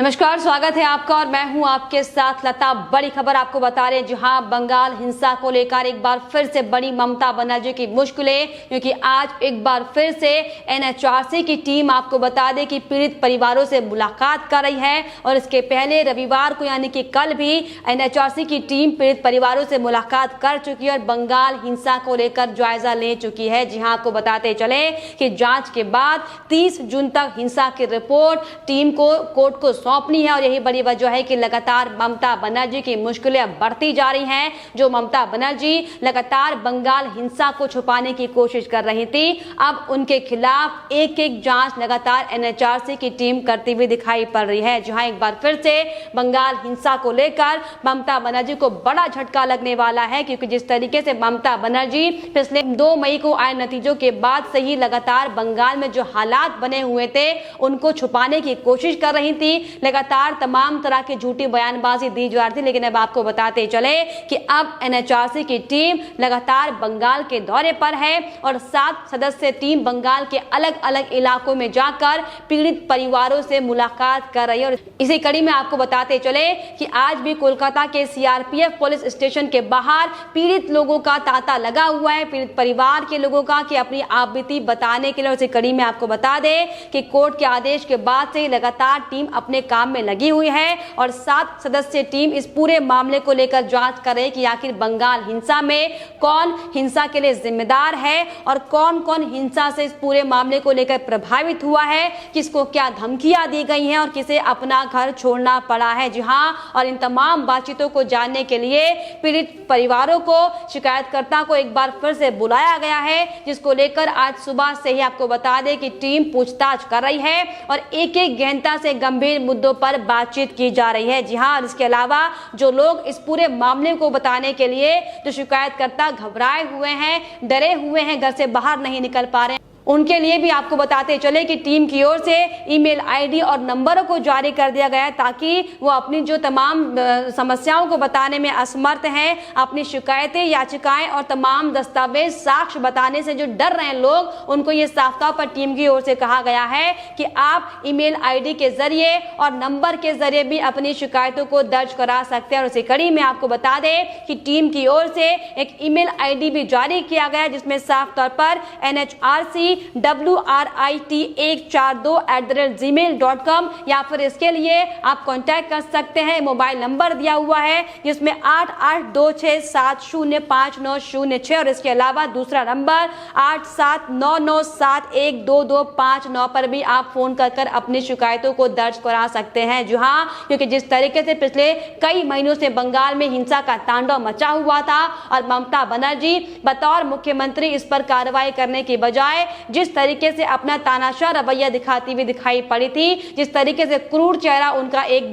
नमस्कार, स्वागत है आपका और मैं हूं आपके साथ लता। बड़ी खबर आपको बता रहे हैं, जहां बंगाल हिंसा को लेकर एक बार फिर से बड़ी ममता बनर्जी की मुश्किलें, क्योंकि आज एक बार फिर से एनएचआरसी की टीम आपको बता दें कि पीड़ित परिवारों से मुलाकात कर रही है। और इसके पहले रविवार को यानी कि कल भी एनएचआरसी की टीम पीड़ित परिवारों से मुलाकात कर चुकी है और बंगाल हिंसा को लेकर जायजा ले चुकी है। जी हाँ, आपको बताते चले कि जांच के बाद 30 जून तक हिंसा की रिपोर्ट टीम को कोर्ट को सौंपनी है। और यही बड़ी वजह है कि लगातार ममता बनर्जी की मुश्किलें बढ़ती जा रही हैं। जो ममता बनर्जी लगातार बंगाल हिंसा को छुपाने की कोशिश कर रही थी, अब उनके खिलाफ एक एक जांच लगातार एनएचआरसी की टीम करती हुई दिखाई पड़ रही है। जहां एक बार फिर से बंगाल हिंसा को लेकर ममता बनर्जी को बड़ा झटका लगने वाला है, क्योंकि जिस तरीके से ममता बनर्जी पिछले 2 मई को आए नतीजों के बाद से ही लगातार बंगाल में जो हालात बने हुए थे उनको छुपाने की कोशिश कर रही थी, लगातार तमाम तरह की झूठी बयानबाजी दी जा रही थी। लेकिन अब आपको बताते चले कि अब एनएचआरसी की टीम लगातार बंगाल के दौरे पर है और 7 सदस्यीय टीम बंगाल के अलग अलग इलाकों में जाकर पीड़ित परिवारों से मुलाकात कर रही है। और इसी कड़ी में आपको बताते चले कि आज भी कोलकाता के सीआरपीएफ पुलिस स्टेशन के बाहर पीड़ित लोगों का तांता लगा हुआ है, पीड़ित परिवार के लोगों का, कि अपनी आपबीती बताने के लिए। इसी कड़ी में आपको बता दें कि कोर्ट के आदेश के बाद से लगातार टीम अपने काम में लगी हुई है और 7 सदस्यीय टीम इस पूरे मामले को लेकर जांच कर रही है कि आखिर बंगाल हिंसा में कौन हिंसा के लिए जिम्मेदार है और कौन कौन हिंसा से इस पूरे मामले को लेकर प्रभावित हुआ है, किसको क्या धमकियां दी गई हैं और किसे अपना घर छोड़ना पड़ा है। जी हां, और इन तमाम बातचीतों को जानने के लिए पीड़ित परिवारों को, शिकायतकर्ता को एक बार फिर से बुलाया गया है, जिसको लेकर आज सुबह से ही आपको बता दें कि टीम पूछताछ कर रही है और एक एक गहनता से गंभीर मुद्दों पर बातचीत की जा रही है। जी हां, और इसके अलावा जो लोग इस पूरे मामले को बताने के लिए, जो शिकायतकर्ता घबराए हुए हैं, डरे हुए हैं, घर से बाहर नहीं निकल पा रहे हैं, उनके लिए भी आपको बताते चले कि टीम की ओर से ईमेल आईडी और नंबरों को जारी कर दिया गया है, ताकि वो अपनी जो तमाम समस्याओं को बताने में असमर्थ हैं, अपनी शिकायतें, याचिकाएं और तमाम दस्तावेज, साक्ष्य बताने से जो डर रहे हैं लोग, उनको ये साफ तौर पर टीम की ओर से कहा गया है कि आप ईमेल आईडी के जरिए और नंबर के जरिए भी अपनी शिकायतों को दर्ज करा सकते हैं। और इसी कड़ी में आपको बता दें कि टीम की ओर से एक ईमेल आईडी भी जारी किया गया, जिसमें साफ तौर पर NHRC WRIT142@gmail.com, या फिर इसके लिए आप कांटेक्ट कर सकते हैं। मोबाइल नंबर दिया हुआ है जिसमें 8826705906 और इसके अलावा दूसरा नंबर 8799712259 पर भी आप फोन कर अपनी शिकायतों को दर्ज करा सकते हैं। जी हाँ, क्योंकि जिस तरीके से पिछले कई महीनों से बंगाल में हिंसा का तांडव मचा हुआ था और ममता बनर्जी बतौर मुख्यमंत्री इस पर कार्रवाई करने की बजाय जिस तरीके से अपना तानाशाह रवैया दिखाती हुई दिखाई पड़ी थी, जिस तरीके से क्रूर चेहरा उनका एक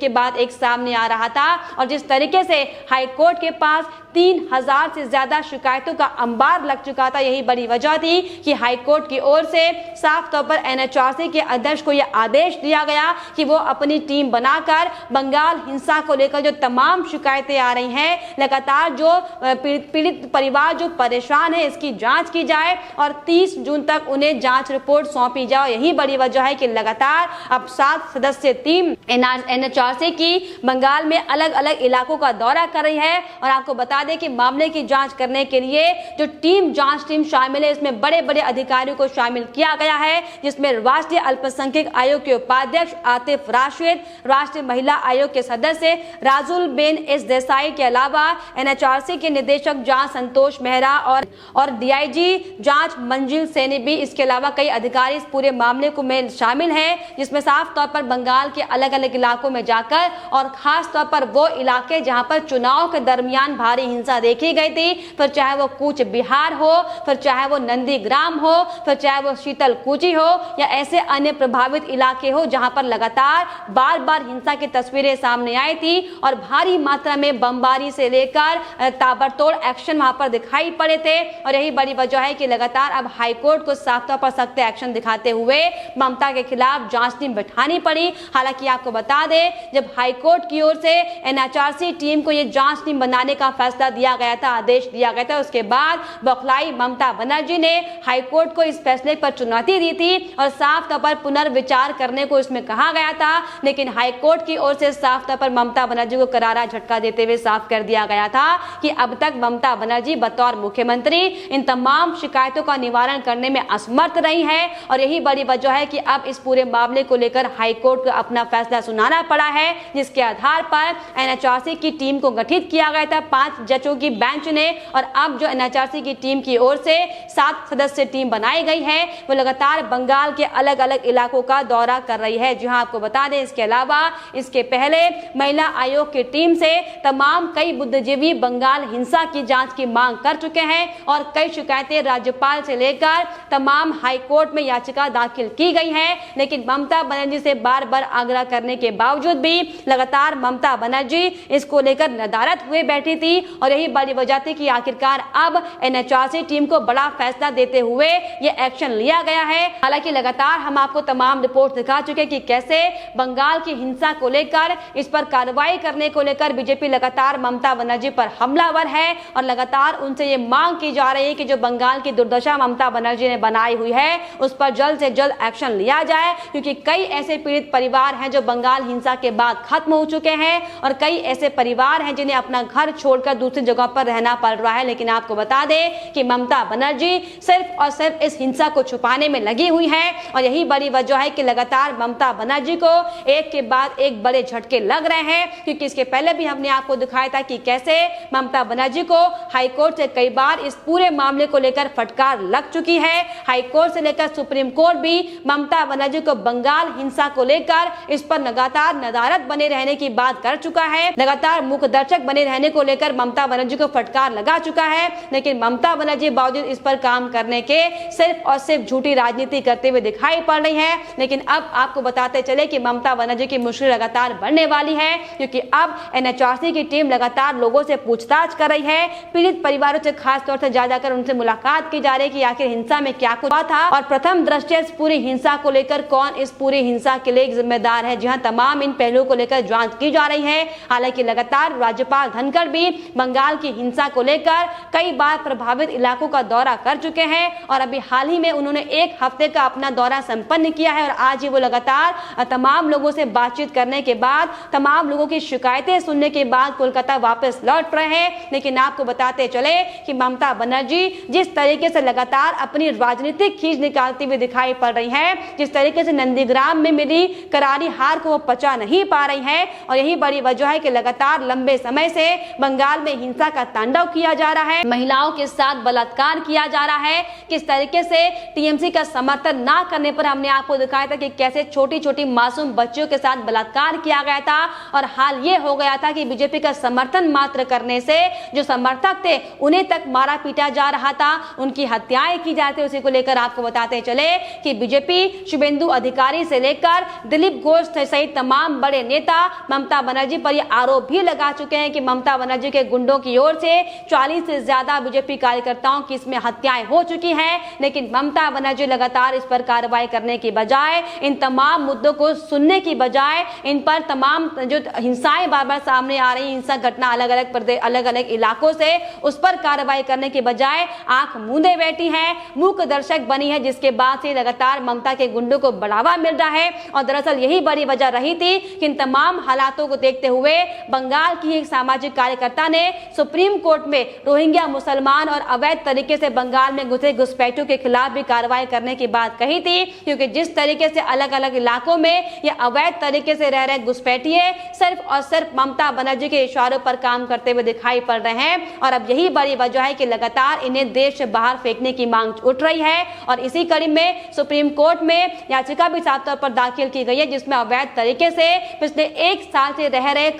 के बाद एक सामने आ रहा था, और जिस तरीके से हाईकोर्ट के पास 3000 से ज्यादा शिकायतों का अंबार लग चुका था, यही बड़ी वजह थी कि हाईकोर्ट की ओर से साफ तौर पर एनएचआरसी के अध्यक्ष को यह आदेश दिया गया कि वो अपनी टीम बनाकर बंगाल हिंसा को लेकर जो तमाम शिकायतें आ रही हैं, लगातार जो पीड़ित परिवार जो परेशान है, इसकी जांच की जाए और 30 जून तक उन्हें जांच रिपोर्ट सौंपी जाए। यही बड़ी वजह है कि लगातार अब 7 सदस्यीय टीम एनएचआरसी की बंगाल में अलग अलग इलाकों का दौरा कर रही है। और आपको बता दें कि मामले की जांच करने के लिए जो जांच टीम शामिल है, इसमें बड़े बड़े अधिकारियों को शामिल किया गया है, जिसमें राष्ट्रीय अल्पसंख्यक आयोग के उपाध्यक्ष आतिफ राशिद, राष्ट्रीय महिला आयोग के सदस्य राजुल बेन एस देसाई के अलावा एनएचआरसी के निदेशक जांच संतोष मेहरा और डीआईजी जांच मंजिल सैनी भी, इसके अलावा कई अधिकारी इस पूरे मामले को में शामिल हैं, जिसमें साफ तौर पर बंगाल के अलग अलग इलाकों में जाकर और खास तौर पर वो इलाके जहां पर चुनाव के दरमियान भारी हिंसा देखी गई थी, फिर चाहे वो कूच बिहार हो, फिर चाहे वो नंदीग्राम हो, फिर चाहे वो शीतल कुची हो, या ऐसे अन्य प्रभावित इलाके हो जहां पर लगातार बार बार हिंसा की तस्वीरें सामने आई थी और भारी मात्रा में बमबारी से लेकर ताबड़तोड़ एक्शन वहां पर दिखाई पड़े थे। और यही बड़ी वजह है कि लगातार लगातार अब हाईकोर्ट को साफ तौर पर सख्त एक्शन दिखाते हुए ममता के खिलाफ जांच टीम बैठानी पड़ी। हालांकि आपको बता दें, जब हाईकोर्ट की ओर से एनएचआरसी टीम को यह जांच टीम बनाने का फैसला दिया गया था, आदेश दिया गया था, उसके बाद बौखलाई ममता बनर्जी ने हाईकोर्ट को इस फैसले पर चुनौती दी थी और साफ तौर पर पुनर्विचार करने को इसमें कहा गया था। लेकिन हाईकोर्ट की ओर से साफ तौर पर ममता बनर्जी को करारा झटका देते हुए साफ कर दिया गया था कि अब तक ममता बनर्जी बतौर मुख्यमंत्री इन तमाम शिकायतों का निवारण करने में असमर्थ रही है और यही बड़ी वजह है कि अब इस पूरे मामले को लेकर हाईकोर्ट को अपना फैसला सुनाना पड़ा है, जिसके आधार पर एनएचआरसी की टीम को गठित किया गया था 5 जजों की बेंच ने। और अब जो एनएचआरसी की टीम की ओर से 7 सदस्यीय टीम बनाई गई है, वो लगातार बंगाल के अलग अलग इलाकों का दौरा कर रही है। जी हाँ, आपको बता दें, इसके अलावा इसके पहले महिला आयोग की टीम से तमाम कई बुद्धिजीवी बंगाल हिंसा की जांच की मांग कर चुके हैं और कई शिकायतें राज्यपाल से लेकर तमाम हाईकोर्ट में याचिका दाखिल की गई है। लेकिन ममता बनर्जी से बार बार आग्रह करने के बावजूद भी लगातार ममता बनर्जी इसको लेकर नदारद हुए बैठी थी और यही बड़ी वजह थी कि आखिरकार अब एनएचआरसी टीम को बड़ा फैसला देते हुए ये एक्शन लिया गया है। हालांकि लगातार हम आपको तमाम रिपोर्ट दिखा चुके कि कैसे बंगाल की हिंसा को लेकर इस पर कार्रवाई करने को लेकर बीजेपी लगातार ममता बनर्जी पर हमलावर है और लगातार उनसे ये मांग की जा रही है कि जो बंगाल की दुर्दशा ममता बनर्जी ने बनाई हुई है उस पर जल्द से जल्द एक्शन लिया जाए, क्योंकि कई ऐसे पीड़ित परिवार हैं जो बंगाल हिंसा के बाद खत्म हो चुके हैं और कई ऐसे परिवार हैं जिन्हें अपना घर छोड़कर दूसरी जगह पर रहना पड़ रहा है। लेकिन आपको बता दें कि ममता बनर्जी सिर्फ और सिर्फ इस हिंसा को छुपाने में लगी हुई है और यही बड़ी वजह है कि लगातार ममता बनर्जी को एक के बाद एक बड़े झटके लग रहे हैं। क्योंकि इसके पहले भी हमने आपको दिखाया था कि कैसे ममता बनर्जी को हाईकोर्ट से कई बार इस पूरे मामले को लेकर फटकार लग चुकी है। हाईकोर्ट से लेकर सुप्रीम कोर्ट भी ममता बनर्जी को बंगाल हिंसा को लेकर इस पर लगातार नदारद बने रहने की बात कर चुका है, लगातार मुख्य दर्शक बने रहने को लेकर ममता बनर्जी को फटकार लगा चुका है। लेकिन ममता बनर्जी बावजूद इस पर काम करने के सिर्फ और सिर्फ झूठी राजनीति करते हुए दिखाई पड़ रही है। लेकिन अब आपको बताते चले कि ममता बनर्जी की मुश्किल लगातार बढ़ने वाली है, क्योंकि अब एनएचआरसी की टीम लगातार लोगों से पूछताछ कर रही है, पीड़ित परिवारों से खास तौर से जा जाकर उनसे मुलाकात की जा रही है कि आखिर हिंसा में क्या कुछ हुआ था और प्रथम दृष्टया इस पूरी हिंसा को लेकर कौन इस पूरी हिंसा के लिए जिम्मेदार है। जहां तमाम इन पहलुओं को लेकर जांच की जा रही है। हालांकि लगातार राज्यपाल धनखड़ भी बंगाल की हिंसा को लेकर कई बार प्रभावित इलाकों का दौरा कर चुके हैं और अभी हाल ही में उन्होंने 1 हफ्ते का अपना दौरा संपन्न किया है और आज ही वो लगातार तमाम लोगों से बातचीत करने के बाद, तमाम लोगों की शिकायतें सुनने के बाद कोलकाता वापस लौट रहे हैं। लेकिन आपको बताते चले कि ममता बनर्जी जिस तरीके से लगातार अपनी राजनीतिक खींच निकालती हुई दिखाई पड़ रही है, जिस तरीके से नंदीग्राम में मिली करारी हार को वो पचा नहीं पा रही है और यही बड़ी वजह है कि लगातार लंबे समय से बंगाल में हिंसा का तांडव किया जा रहा है, महिलाओं के साथ बलात्कार किया जा रहा है। किस तरीके से टीएमसी का समर्थन ना करने पर हमने आपको दिखाया था कि कैसे छोटी छोटी मासूम बच्चियों के साथ बलात्कार किया गया था और हाल ये हो गया था कि बीजेपी का समर्थन मात्र करने से जो समर्थक थे उन्हें तक मारा पीटा जा रहा था, उनकी हत्याएं की जाती। उसी को लेकर आपको बताते चले कि बीजेपी शुभेंदु अधिकारी से लेकर दिलीप घोष सहित तमाम बड़े नेता ममता बनर्जी पर यह आरोप भी लगा चुके हैं कि ममता बनर्जी के गुंडों की ओर से 40 से ज्यादा बीजेपी कार्यकर्ताओं की इसमें हत्याएं हो चुकी हैं। लेकिन ममता बनर्जी लगातार इस पर कार्रवाई करने की बजाय, इन तमाम मुद्दों को सुनने की बजाय, इन पर तमाम जो हिंसाएं बार बार सामने आ रही, हिंसा घटना अलग अलग इलाकों से, उस पर कार्रवाई करने की बजाय आंख मूंदे बैठी है, मूक दर्शक बनी है, जिसके बाद से लगातार ममता के गुंडों को बढ़ावा मिल रहा है। और दरअसल यही बड़ी वजह रही थी कि इन तमाम हालातों को देखते हुए बंगाल की एक सामाजिक कार्यकर्ता ने सुप्रीम कोर्ट में रोहिंग्या मुसलमान और अवैध तरीके से बंगाल में घुसे घुसपैठियों के खिलाफ भी कार्रवाई करने की बात कही थी, क्योंकि जिस तरीके से अलग अलग इलाकों में ये अवैध तरीके से रह रहे घुसपैठिए सिर्फ और सिर्फ ममता बनर्जी के इशारों पर काम करते हुए दिखाई पड़ रहे हैं। और अब यही बड़ी वजह है कि लगातार इन्हें देश से बाहर फेंकने की मांग उठ रही है और इसी कड़ी में सुप्रीम कोर्ट में याचिका भी साफ तौर पर दाखिल की गई है, जिसमें अवैध तरीके से पिछले 1 साल से रह रहे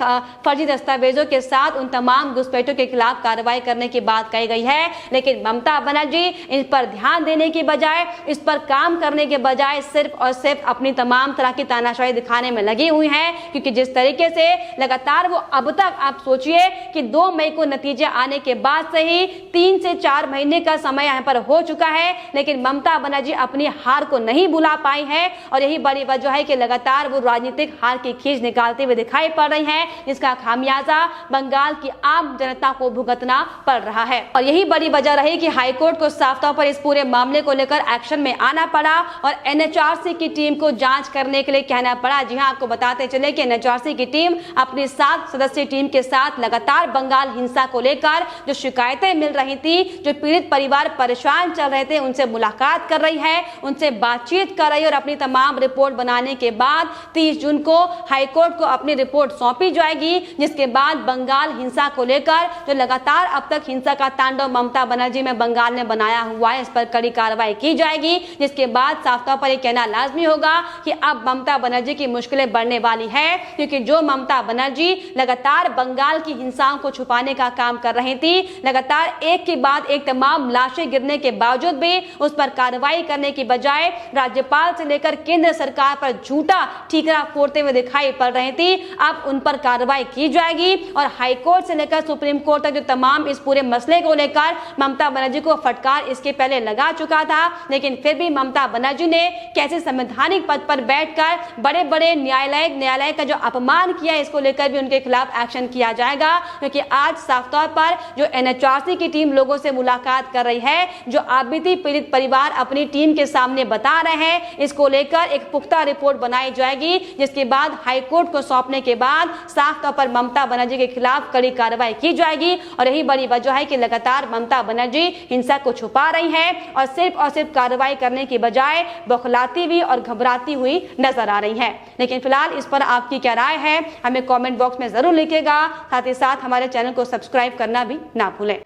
फर्जी दस्तावेजों के साथ उन तमाम घुसपैठियों के खिलाफ कार्रवाई करने की बात कही गई है। लेकिन ममता बनर्जी इस पर ध्यान देने की बजाय, इस पर काम करने के बजाय सिर्फ और सिर्फ अपनी तमाम तरह की तानाशाही दिखाने में लगी हुई है, क्योंकि जिस तरीके से लगातार वो अब तक, आप सोचिए कि 2 मई को नतीजे आने के बाद से ही 3 से 4 महीने का समय यहाँ पर पर हो चुका है, लेकिन ममता बनर्जी अपनी हार को नहीं भुला पाई है और यही बड़ी वजह है कि लगातार वो राजनीतिक हार की खींच निकालते हुए दिखाई पड़ रही हैं, जिसका खामियाजा बंगाल की आम जनता को भुगतना पड़ रहा है। और यही बड़ी वजह रही कि हाईकोर्ट को साफ तौर पर इस पूरे मामले को लेकर एक्शन में आना पड़ा और एनएचआरसी की टीम को जांच करने के लिए कहना पड़ा। जी हां, आपको बताते चले कि एनएचआरसी की टीम अपनी 7 सदस्यीय टीम के साथ लगातार बंगाल हिंसा को लेकर जो शिकायतें मिल रही थी, जो पीड़ित परिवार परेशान चल रहे थे, उनसे मुलाकात कर रही है, उनसे बातचीत कर रही है और अपनी तमाम रिपोर्ट बनाने के बाद 30 जून को हाईकोर्ट को अपनी रिपोर्ट सौंपी जाएगी, जिसके बाद बंगाल हिंसा को लेकर जो लगातार अब तक हिंसा का तांडव ममता बनर्जी में बंगाल ने बनाया हुआ है, इस पर कड़ी कार्रवाई की जाएगी, जिसके बाद साफ तौर पर यह कहना लाजमी होगा कि अब ममता बनर्जी की मुश्किलें बढ़ने वाली है, क्योंकि जो ममता बनर्जी लगातार बंगाल की हिंसाओं को छुपाने का काम कर रही थी, लगातार एक के बाद एक तमाम लाशें गिरने के बावजूद भी उस पर कार्रवाई करने की बजाय राज्यपाल से लेकर केंद्र सरकार पर झूठा ठीकरा फोड़ते हुए दिखाई पड़ रही थी, अब उन पर कार्रवाई की जाएगी और हाईकोर्ट से लेकर सुप्रीम कोर्ट तक जो तमाम इस पूरे मसले को लेकर ममता बनर्जी को फटकार इसके पहले लगा चुका था, लेकिन फिर भी ममता बनर्जी ने कैसे संवैधानिक पद पर बैठकर बड़े बड़े न्यायालय का जो अपमान किया, इसको लेकर भी उनके खिलाफ एक्शन किया जाएगा, क्योंकि आज साफ तौर पर जो एनएचआरसी की टीम लोगों से मुलाकात कर रही है, जो आपबीती पीड़ित परिवार अपनी टीम के सामने बता रहे हैं, इसको लेकर एक पुख्ता रिपोर्ट बनाई जाएगी, जिसके बाद हाईकोर्ट को सौंपने के बाद साफ तौर पर ममता बनर्जी के खिलाफ कड़ी कार्रवाई की जाएगी। और यही बड़ी वजह है कि लगातार ममता बनर्जी हिंसा को छुपा रही है और सिर्फ कार्रवाई करने की बजाय बौखलाती हुई और घबराती हुई नजर आ रही है। लेकिन फिलहाल इस पर आपकी क्या राय है, हमें कमेंट बॉक्स में जरूर लिखिएगा। साथ ही साथ हमारे चैनल को सब्सक्राइब करना भी ना भूलें।